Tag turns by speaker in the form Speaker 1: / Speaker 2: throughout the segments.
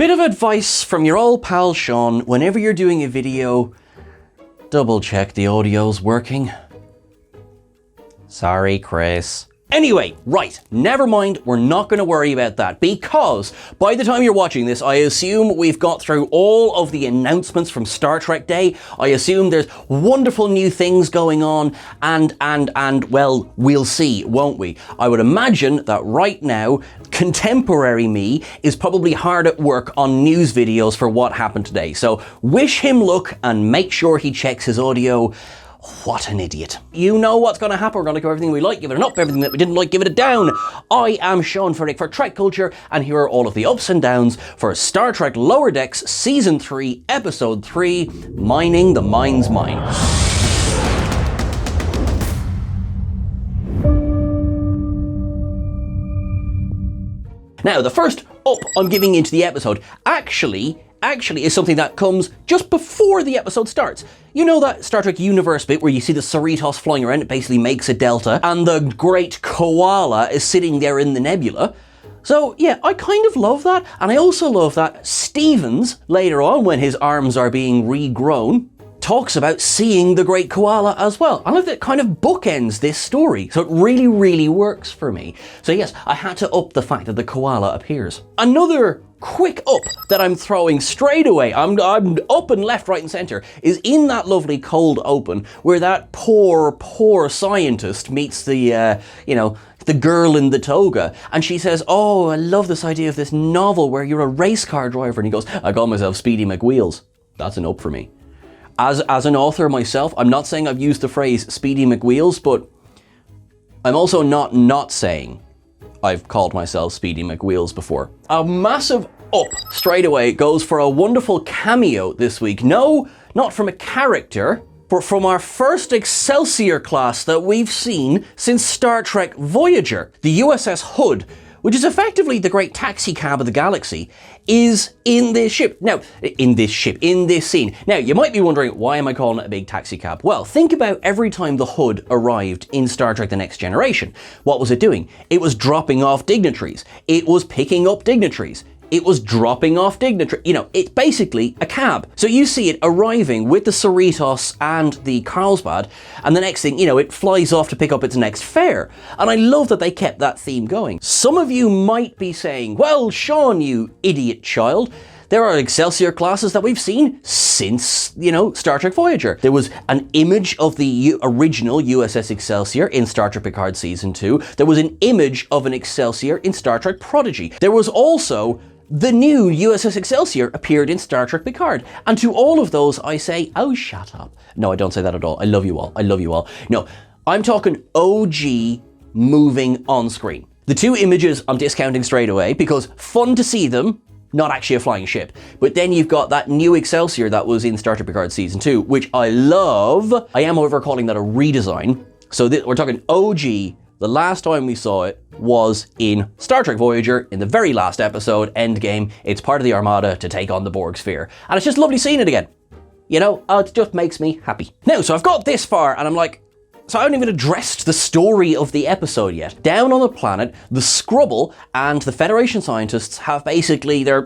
Speaker 1: Bit of advice from your old pal Sean: whenever you're doing a video, double check the audio's working. Sorry, Chris. Anyway, right, never mind, we're not going to worry about that, because by the time you're watching this, I assume we've got through all of the announcements from Star Trek Day. I assume there's wonderful new things going on, and well, we'll see, won't we? I would imagine that right now, contemporary me is probably hard at work on news videos for what happened today. So wish him luck and make sure he checks his audio. What an idiot. You know what's going to happen. We're going to give everything we like, give it an up, everything that we didn't like, give it a down. I am Sean Frederick for Trek Culture, and here are all of the ups and downs for Star Trek Lower Decks Season 3, Episode 3, Mining the Mind's Mine. Now, the first up I'm giving into the episode actually is something that comes just before the episode starts. You know that Star Trek Universe bit where you see the Cerritos flying around, it basically makes a delta, and the great koala is sitting there in the nebula? So yeah, I kind of love that, and I also love that Stevens, later on when his arms are being regrown, talks about seeing the great koala as well. I love that it kind of bookends this story, so it really, really works for me. So yes, I had to up the fact that the koala appears. Another quick up that I'm throwing straight away, I'm up and left, right and center, is in that lovely cold open where that poor scientist meets the, the girl in the toga, and she says, oh, I love this idea of this novel where you're a race car driver, and he goes, I call myself Speedy McWheels. That's an up for me. As an author myself, I'm not saying I've used the phrase Speedy McWheels, but I'm also not saying I've called myself Speedy McWheels before. A massive up straight away goes for a wonderful cameo this week. No, not from a character, but from our first Excelsior class that we've seen since Star Trek Voyager. The USS Hood, which is effectively the great taxi cab of the galaxy, is in this ship. Now, in this scene. Now, you might be wondering, why am I calling it a big taxi cab? Well, think about every time the Hood arrived in Star Trek The Next Generation. What was it doing? It was dropping off dignitaries. It was picking up dignitaries. It was dropping off dignitaries. It's basically a cab. So you see it arriving with the Cerritos and the Carlsbad, and the next thing, it flies off to pick up its next fare. And I love that they kept that theme going. Some of you might be saying, well, Sean, you idiot child, there are Excelsior classes that we've seen since, Star Trek Voyager. There was an image of the original USS Excelsior in Star Trek Picard Season 2. There was an image of an Excelsior in Star Trek Prodigy. There was also the new USS Excelsior appeared in Star Trek Picard. And to all of those, I say, oh, shut up. No, I don't say that at all. I love you all. I love you all. No, I'm talking OG moving on screen. The two images I'm discounting straight away because fun to see them, not actually a flying ship. But then you've got that new Excelsior that was in Star Trek Picard Season 2, which I love. I am, however, calling that a redesign. So we're talking OG. The last time we saw it was in Star Trek Voyager, in the very last episode, Endgame. It's part of the Armada to take on the Borg sphere. And it's just lovely seeing it again. It just makes me happy. Now, so I've got this far and I'm like, so I haven't even addressed the story of the episode yet. Down on the planet, the Scrubble and the Federation scientists have basically no,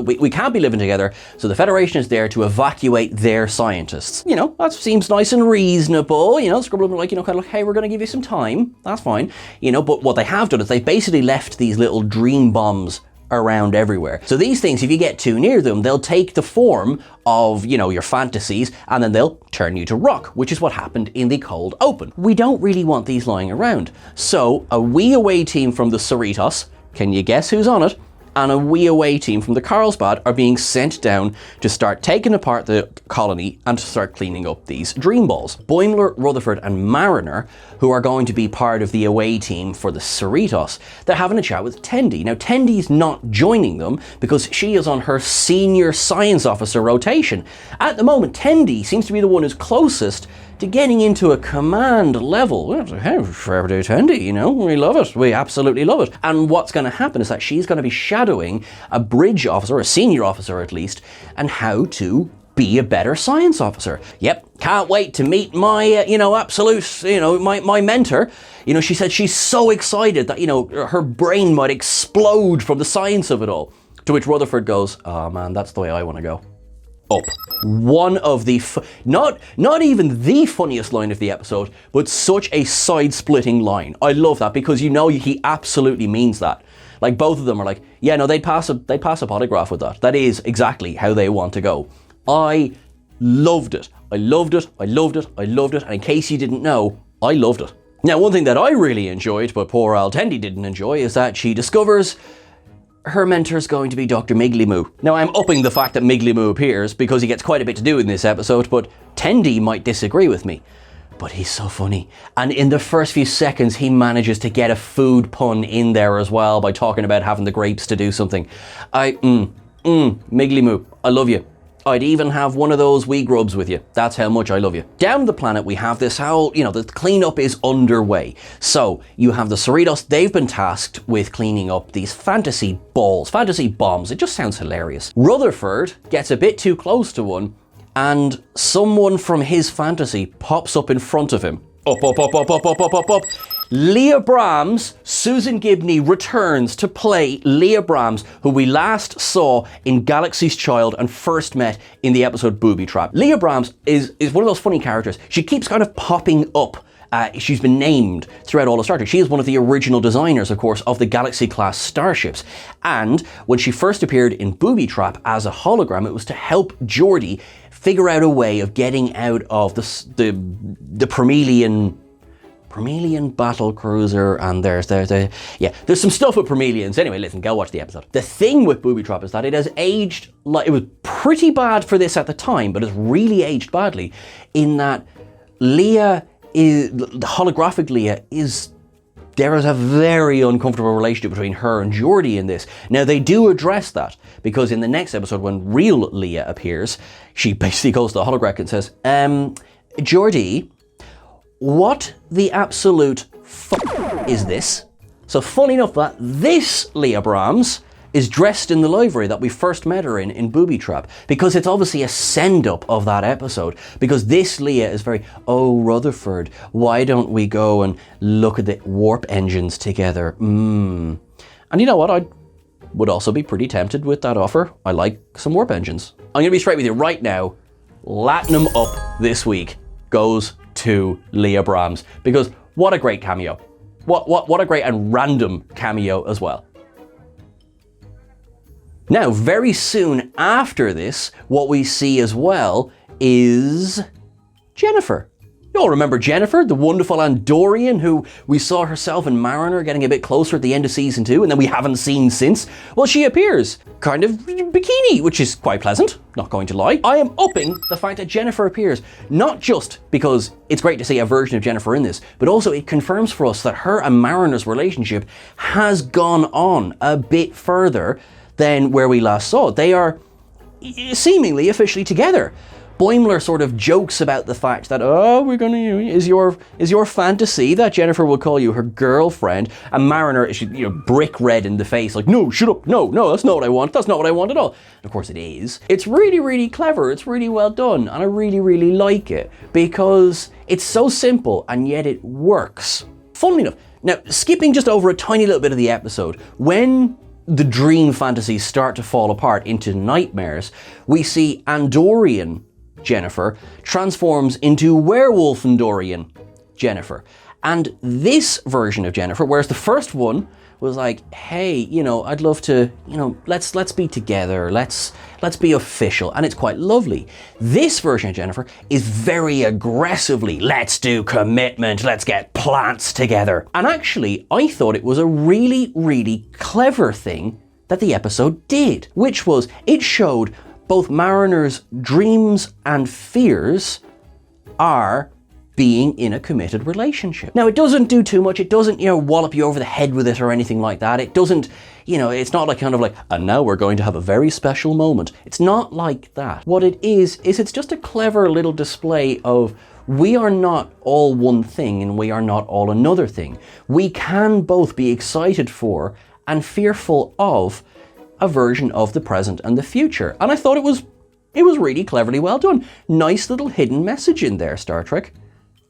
Speaker 1: we can't be living together. So the Federation is there to evacuate their scientists. That seems nice and reasonable. The Scrubble will be like, hey, we're going to give you some time. That's fine. But what they have done is they've basically left these little dream bombs around everywhere. So these things, if you get too near them, they'll take the form of, your fantasies, and then they'll turn you to rock, which is what happened in the cold open. We don't really want these lying around. So a wee away team from the Cerritos, can you guess who's on it? And a wee away team from the Carlsbad are being sent down to start taking apart the colony and to start cleaning up these dream balls. Boimler, Rutherford and Mariner, who are going to be part of the away team for the Cerritos, they're having a chat with Tendi. Now Tendi's not joining them because she is on her senior science officer rotation. At the moment, Tendi seems to be the one who's closest to getting into a command level. Hey, forever do Tendi, we love it. We absolutely love it. And what's going to happen is that she's going to be shadowing a bridge officer, a senior officer at least, and how to be a better science officer. Yep, can't wait to meet my, absolute, my mentor. She said she's so excited that, her brain might explode from the science of it all. To which Rutherford goes, oh man, that's the way I want to go. Up. One of the, not even the funniest line of the episode, but such a side-splitting line. I love that because you know he absolutely means that. Like both of them are like, yeah, no, they'd pass a polygraph with that. That is exactly how they want to go. I loved it. I loved it. I loved it. I loved it. And in case you didn't know, I loved it. Now, one thing that I really enjoyed, but poor Al Tendi didn't enjoy, is that she discovers her mentor's going to be Dr. Miglimoo. Now, I'm upping the fact that Miglimoo appears because he gets quite a bit to do in this episode, but Tendi might disagree with me. But he's so funny. And in the first few seconds, he manages to get a food pun in there as well by talking about having the grapes to do something. Miglimoo, I love you. I'd even have one of those wee grubs with you. That's how much I love you. Down the planet, we have this how, the cleanup is underway. So you have the Cerritos, they've been tasked with cleaning up these fantasy balls, fantasy bombs. It just sounds hilarious. Rutherford gets a bit too close to one and someone from his fantasy pops up in front of him. Up. Leah Brahms, Susan Gibney returns to play Leah Brahms, who we last saw in Galaxy's Child and first met in the episode Booby Trap. Leah Brahms is one of those funny characters. She keeps kind of popping up. She's been named throughout all of Star Trek. She is one of the original designers, of course, of the Galaxy-class starships. And when she first appeared in Booby Trap as a hologram, it was to help Geordi figure out a way of getting out of the Promelian battle cruiser, and there's some stuff with Promelians. Anyway, listen, go watch the episode. The thing with Booby Trap is that it has aged, it was pretty bad for this at the time, but it's really aged badly in that the holographic Leah there is a very uncomfortable relationship between her and Geordi in this. Now, they do address that, because in the next episode, when real Leah appears, she basically goes to the hologram and says, Geordi, what the absolute is this? So funny enough that this Leah Brahms is dressed in the livery that we first met her in Booby Trap, because it's obviously a send-up of that episode, because this Leah is very, oh, Rutherford, why don't we go and look at the warp engines together? And you know what? I would also be pretty tempted with that offer. I like some warp engines. I'm going to be straight with you right now. Latinum up this week goes to Leah Brahms, because what a great cameo. What a great and random cameo as well. Now, very soon after this, what we see as well is Jennifer. You all remember Jennifer, the wonderful Andorian who we saw herself and Mariner getting a bit closer at the end of season 2 and then we haven't seen since? Well, she appears kind of bikini, which is quite pleasant, not going to lie. I am upping the fact that Jennifer appears, not just because it's great to see a version of Jennifer in this, but also it confirms for us that her and Mariner's relationship has gone on a bit further than where we last saw it. They are seemingly officially together. Boimler sort of jokes about the fact that, is your fantasy that Jennifer will call you her girlfriend? And Mariner is, brick red in the face, like, no, shut up, no, that's not what I want, that's not what I want at all. And of course it is. It's really, really clever, it's really well done, and I really, really like it, because it's so simple, and yet it works. Funnily enough, now, skipping just over a tiny little bit of the episode, when the dream fantasies start to fall apart into nightmares, we see Andorian Jennifer transforms into werewolf Andorian Jennifer. And this version of Jennifer, whereas the first one was like, hey, I'd love to, let's be together, let's be official, and it's quite lovely. This version of Jennifer is very aggressively, let's do commitment, let's get plants together. And actually, I thought it was a really, really clever thing that the episode did, which was it showed both Mariner's dreams and fears are being in a committed relationship. Now, it doesn't do too much. It doesn't, wallop you over the head with it or anything like that. It doesn't, it's not like and now we're going to have a very special moment. It's not like that. What it is it's just a clever little display of we are not all one thing and we are not all another thing. We can both be excited for and fearful of a version of the present and the future. And I thought it was really cleverly well done. Nice little hidden message in there, Star Trek.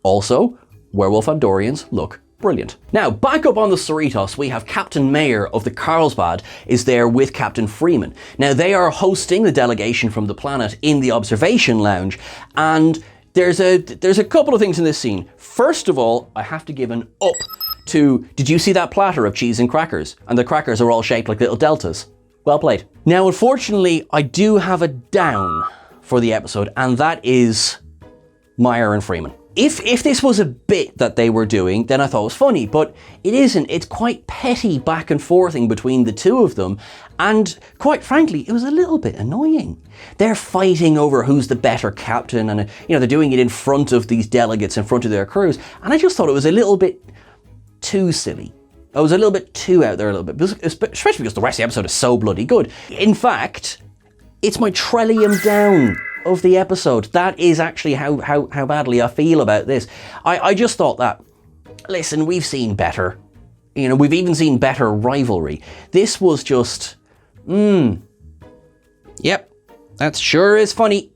Speaker 1: Also, werewolf Andorians look Brilliant. Now, back up on the Cerritos, we have Captain Mayer of the Carlsbad is there with Captain Freeman. Now, they are hosting the delegation from the planet in the observation lounge, and there's a couple of things in this scene. First of all, I have to give an up to, did you see that platter of cheese and crackers? And the crackers are all shaped like little deltas. Well played. Now, unfortunately, I do have a down for the episode, and that is Mayer and Freeman. If this was a bit that they were doing, then I thought it was funny, but it isn't. It's quite petty back and forthing between the two of them, and quite frankly, it was a little bit annoying. They're fighting over who's the better captain, and they're doing it in front of these delegates, in front of their crews, and I just thought it was a little bit too silly. I was a little bit too out there a little bit, especially because the rest of the episode is so bloody good. In fact, it's my Trellium down of the episode. That is actually how badly I feel about this. I just thought that, listen, we've seen better. We've even seen better rivalry. This was just, yep, that sure is funny.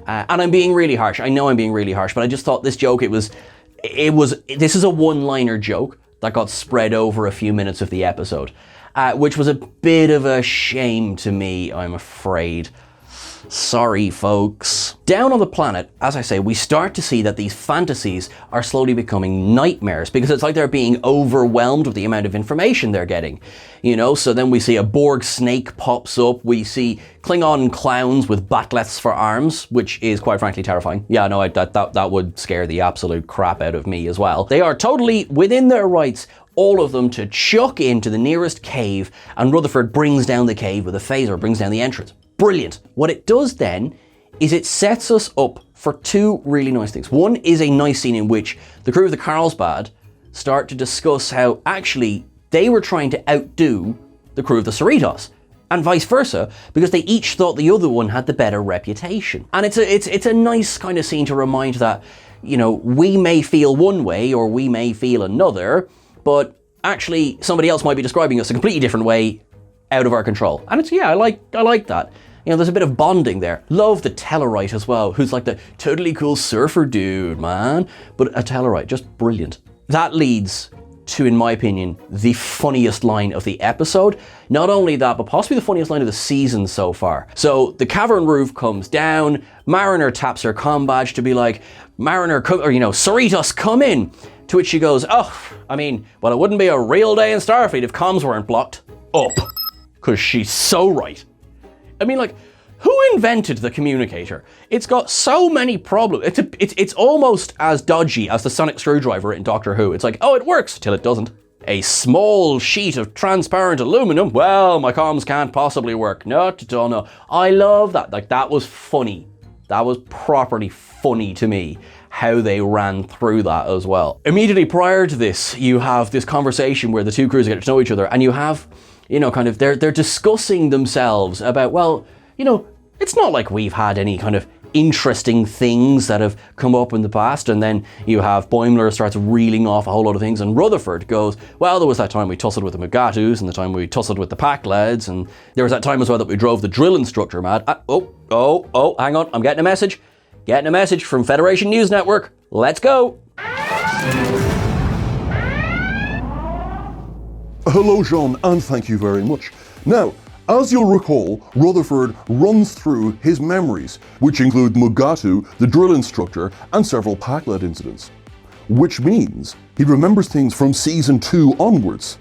Speaker 1: And I'm being really harsh. I know I'm being really harsh, but I just thought this joke, this is a one-liner joke that got spread over a few minutes of the episode, which was a bit of a shame to me, I'm afraid. Sorry, folks. Down on the planet, as I say, we start to see that these fantasies are slowly becoming nightmares because it's like they're being overwhelmed with the amount of information they're getting. So then we see a Borg snake pops up. We see Klingon clowns with batleths for arms, which is quite frankly terrifying. Yeah, no, that would scare the absolute crap out of me as well. They are totally within their rights, all of them, to chuck into the nearest cave, and Rutherford brings down the cave with a phaser, brings down the entrance. Brilliant. What it does then is it sets us up for two really nice things. One is a nice scene in which the crew of the Carlsbad start to discuss how actually they were trying to outdo the crew of the Cerritos, and vice versa, because they each thought the other one had the better reputation. And it's a nice kind of scene to remind that, we may feel one way or we may feel another, but actually somebody else might be describing us a completely different way, out of our control. And I like that. There's a bit of bonding there. Love the Tellarite as well, who's like the totally cool surfer dude, man. But a Tellarite, just brilliant. That leads to, in my opinion, the funniest line of the episode. Not only that, but possibly the funniest line of the season so far. So the cavern roof comes down, Mariner taps her comm badge to be like, Mariner, Cerritos, come in. To which she goes, it wouldn't be a real day in Starfleet if comms weren't blocked. Up. Because she's so right. Who invented the communicator? It's got so many problems. It's almost as dodgy as the sonic screwdriver in Doctor Who. It's like, oh, it works, till it doesn't. A small sheet of transparent aluminum. Well, my comms can't possibly work. No. I love that. That was funny. That was properly funny to me, how they ran through that as well. Immediately prior to this, you have this conversation where the two crews get to know each other, and you have, they're discussing themselves about, it's not like we've had any kind of interesting things that have come up in the past. And then you have Boimler starts reeling off a whole lot of things, and Rutherford goes, well, there was that time we tussled with the Mugatus, and the time we tussled with the Pack lads, and there was that time as well that we drove the drill instructor mad. Hang on, I'm getting a message. Getting a message from Federation News Network. Let's go.
Speaker 2: Hello, Jean, and thank you very much. Now, as you'll recall, Rutherford runs through his memories, which include Mugatu, the drill instructor, and several Pack-led incidents. Which means he remembers things from Season 2 onwards.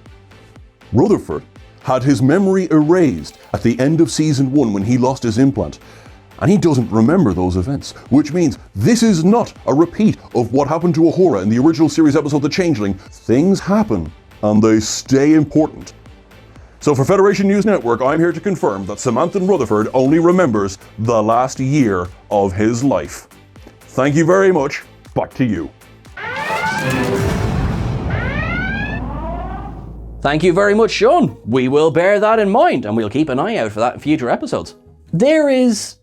Speaker 2: Rutherford had his memory erased at the end of Season 1 when he lost his implant, and he doesn't remember those events, which means this is not a repeat of what happened to Uhura in the original series episode The Changeling. Things happen, and they stay important. So for Federation News Network, I'm here to confirm that Samantha Rutherford only remembers the last year of his life. Thank you very much. Back to you.
Speaker 1: Thank you very much, Sean. We will bear that in mind, and we'll keep an eye out for that in future episodes. There is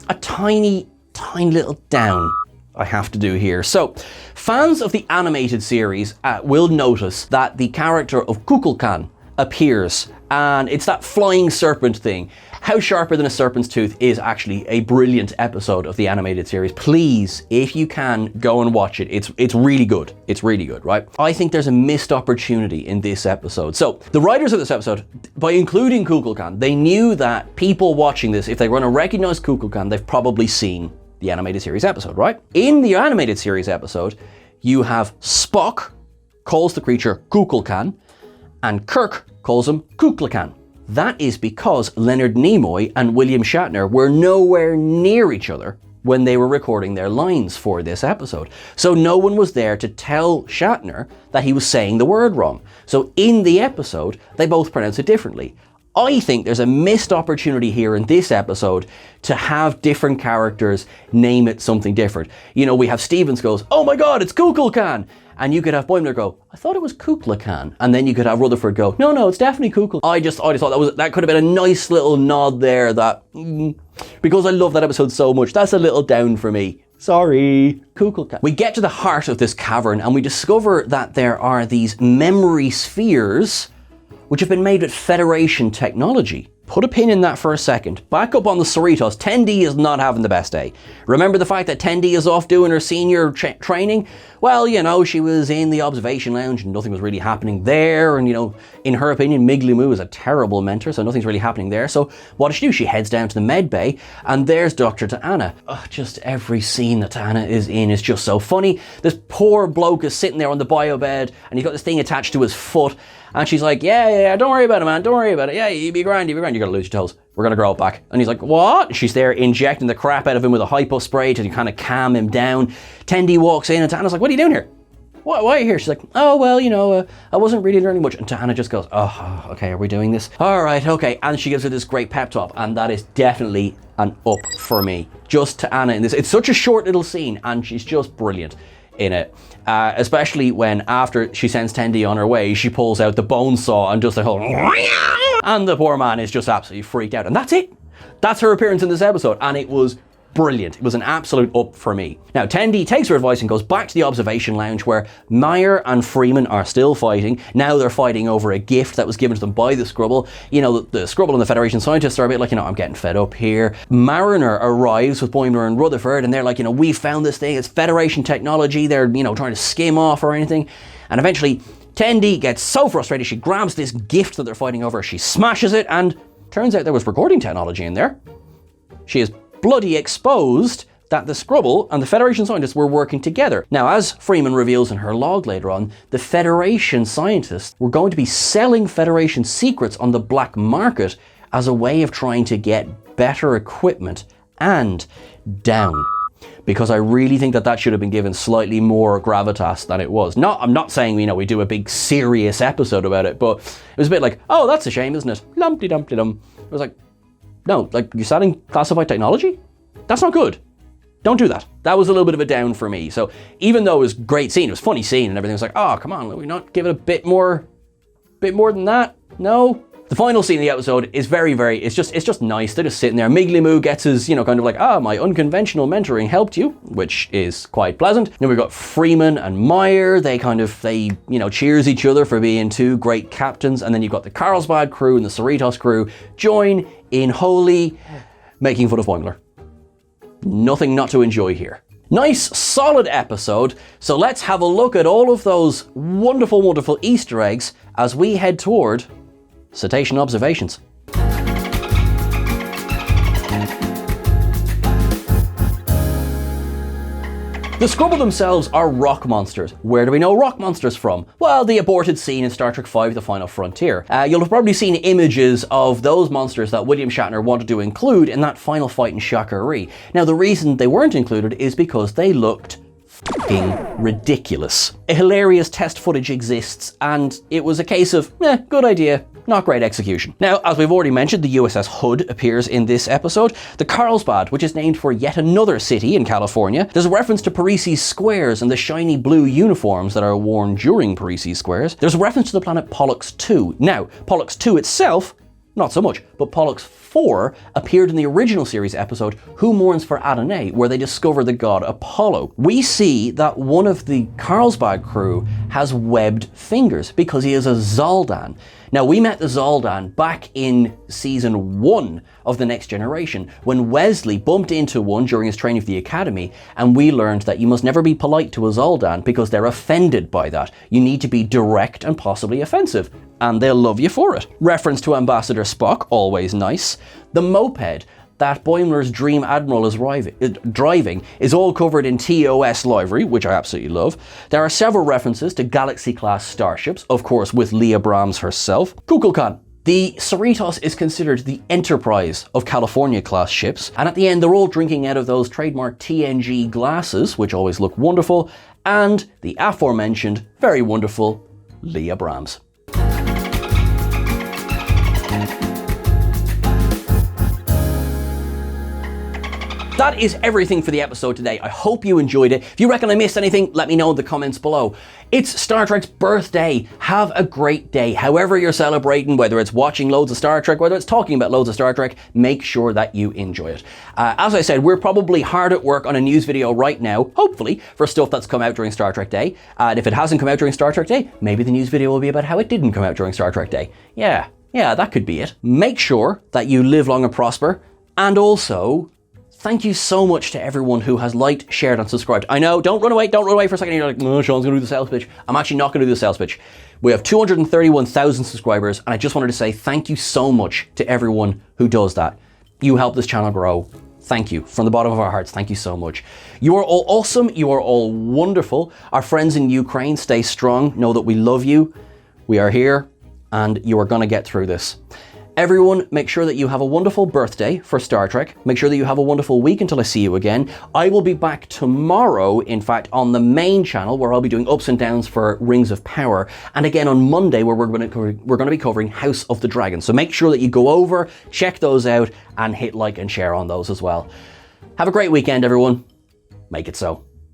Speaker 1: a tiny little down I have to do here. So, fans of the animated series will notice that the character of Kukulkan appears, and it's that flying serpent thing. How Sharper Than a Serpent's Tooth is actually a brilliant episode of the animated series. Please, if you can, go and watch it. It's really good. It's really good, right? I think there's a missed opportunity in this episode. So the writers of this episode, by including Kukulkan, they knew that people watching this, if they want to recognize Kukulkan, they've probably seen the animated series episode, right? In the animated series episode, you have Spock calls the creature Kukulkan, and Kirk calls him Kukulkan. That is because Leonard Nimoy and William Shatner were nowhere near each other when they were recording their lines for this episode. So no one was there to tell Shatner that he was saying the word wrong. So in the episode, they both pronounce it differently. I think there's a missed opportunity here in this episode to have different characters name it something different. You know, we have Stevens goes, "Oh my God, it's Kukulkan." And you could have Boimler go, "I thought it was Kukulkan." And then you could have Rutherford go, "No, it's definitely Kukul." I just thought that could have been a nice little nod there that, because I love that episode so much, that's a little down for me. Sorry, Kukulkan. We get to the heart of this cavern and we discover that there are these memory spheres which have been made with Federation technology. Put a pin in that for a second. Back up on the Cerritos, Tendi is not having the best day. Remember the fact that Tendi is off doing her senior training? Well, you know, she was in the observation lounge and nothing was really happening there. And, you know, in her opinion, Miglimu is a terrible mentor, so nothing's really happening there. So what does she do? She heads down to the med bay and there's Dr. T'Ana. Just every scene that T'Ana is in is just so funny. This poor bloke is sitting there on the bio bed and he's got this thing attached to his foot. And she's like, yeah, don't worry about it, man. Don't worry about it. Yeah, you be grand. You're gonna lose your toes. We're gonna grow it back. And he's like, what? And she's there injecting the crap out of him with a hypo spray to kind of calm him down. Tendi walks in and T'Ana's like, what are you doing here? Why are you here? She's like, oh, well, you know, I wasn't really learning much. And T'Ana just goes, oh, okay, are we doing this? All right, okay. And she gives her this great pep talk. And that is definitely an up for me. Just T'Ana in this. It's such a short little scene and she's just brilliant in it, especially when after she sends Tendi on her way, she pulls out the bone saw and does the whole and the poor man is just absolutely freaked out. And that's it. That's her appearance in this episode, and it was brilliant. It was an absolute up for me. Now, Tendi takes her advice and goes back to the observation lounge where Meyer and Freeman are still fighting. Now they're fighting over a gift that was given to them by the Scribble. You know, the Scribble and the Federation scientists are a bit like, you know, I'm getting fed up here. Mariner arrives with Boimler and Rutherford and they're like, you know, we found this thing. It's Federation technology. They're, you know, trying to skim off or anything. And eventually Tendi gets so frustrated, she grabs this gift that they're fighting over. She smashes it and turns out there was recording technology in there. She is bloody exposed that the Scribble and the Federation scientists were working together. Now, as Freeman reveals in her log later on, the Federation scientists were going to be selling Federation secrets on the black market as a way of trying to get better equipment and down. Because I really think that should have been given slightly more gravitas than it was. I'm not saying, you know, we do a big serious episode about it, but it was a bit like, oh, that's a shame, isn't it? Lumpty-dumpty-dum. It was like, no, like, you're selling classified technology? That's not good. Don't do that. That was a little bit of a down for me. So even though it was a great scene, it was a funny scene and everything, was like, oh, come on, let me not give it a bit more than that? No? The final scene of the episode is it's just nice. They're just sitting there. Miglimu gets his, you know, kind of like, my unconventional mentoring helped you, which is quite pleasant. Then we've got Freeman and Meyer. They you know, cheers each other for being two great captains. And then you've got the Carlsbad crew and the Cerritos crew join in holy making fun of Boimler. Nothing not to enjoy here. Nice, solid episode. So let's have a look at all of those wonderful, wonderful Easter eggs as we head toward cetacean observations. The Scribble themselves are rock monsters. Where do we know rock monsters from? Well, the aborted scene in Star Trek V, The Final Frontier. You'll have probably seen images of those monsters that William Shatner wanted to include in that final fight in Shakari. Now, the reason they weren't included is because they looked f***ing ridiculous. A hilarious test footage exists, and it was a case of, good idea, not great execution. Now, as we've already mentioned, the USS Hood appears in this episode. The Carlsbad, which is named for yet another city in California. There's a reference to Parisi's squares and the shiny blue uniforms that are worn during Parisi's squares. There's a reference to the planet Pollux 2. Now, Pollux 2 itself not so much, but Pollux 4 appeared in the original series episode Who Mourns for Adonai, where they discover the god Apollo. We see that one of the Carlsbad crew has webbed fingers because he is a Zaldan. Now, we met the Zaldan back in season 1 of The Next Generation when Wesley bumped into one during his training for the Academy, and we learned that you must never be polite to a Zaldan because they're offended by that. You need to be direct and possibly offensive, and they'll love you for it. Reference to Ambassador Spock, always nice. The moped that Boimler's Dream Admiral is driving is all covered in TOS livery, which I absolutely love. There are several references to Galaxy-class starships, of course with Leah Brahms herself. Kukulkan. The Cerritos is considered the Enterprise of California-class ships, and at the end they're all drinking out of those trademark TNG glasses, which always look wonderful, and the aforementioned, very wonderful, Leah Brahms. That is everything for the episode today. I hope you enjoyed it. If you reckon I missed anything, let me know in the comments below. It's Star Trek's birthday. Have a great day. However you're celebrating, whether it's watching loads of Star Trek, whether it's talking about loads of Star Trek, make sure that you enjoy it. As I said, we're probably hard at work on a news video right now, hopefully, for stuff that's come out during Star Trek Day. And if it hasn't come out during Star Trek Day, maybe the news video will be about how it didn't come out during Star Trek Day. Yeah, that could be it. Make sure that you live long and prosper, and also, thank you so much to everyone who has liked, shared, and subscribed. I know, don't run away for a second. You're like, oh, Sean's gonna do the sales pitch. I'm actually not gonna do the sales pitch. We have 231,000 subscribers, and I just wanted to say thank you so much to everyone who does that. You help this channel grow. Thank you. From the bottom of our hearts, thank you so much. You are all awesome. You are all wonderful. Our friends in Ukraine, stay strong. Know that we love you. We are here, and you are gonna get through this. Everyone, make sure that you have a wonderful birthday for Star Trek. Make sure that you have a wonderful week until I see you again. I will be back tomorrow, in fact, on the main channel where I'll be doing ups and downs for Rings of Power. And again on Monday where we're going to be covering House of the Dragon. So make sure that you go over, check those out, and hit like and share on those as well. Have a great weekend, everyone. Make it so.